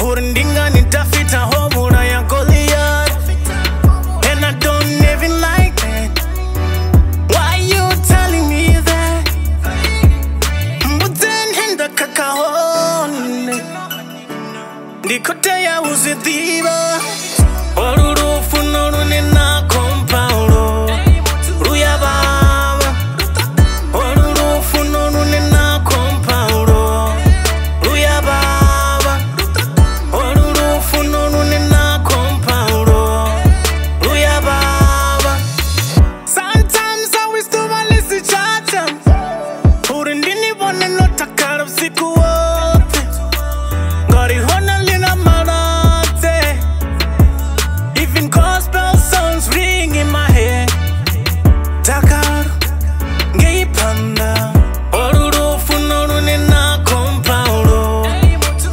Urindinga nitafita homura ya Goliath. And I don't even like that. Why you telling me that? Mbuten henda kakahone Nikote ya uzidhiba Orurufu norune na kompaulo Ruya baba Orurufu norune na kompaulo Ruya baba Orurufu norune na kompaulo Ruya baba. Sometimes I wish to malisi chacha Urindini wane no takara usiku wote Ngari hona lina marate. Even gospel songs ring in my head. Takara ngei panda Orurufu norune na kompaulo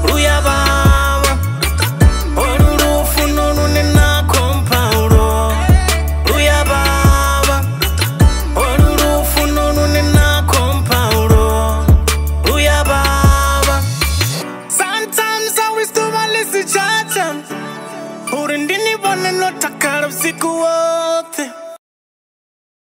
Ruya baba Orurufu norune na kompaulo Ruya baba Orurufu norune na kompaulo Ruya baba. Sometimes I wish to malisi chacha Urindini wane no takara usiku wote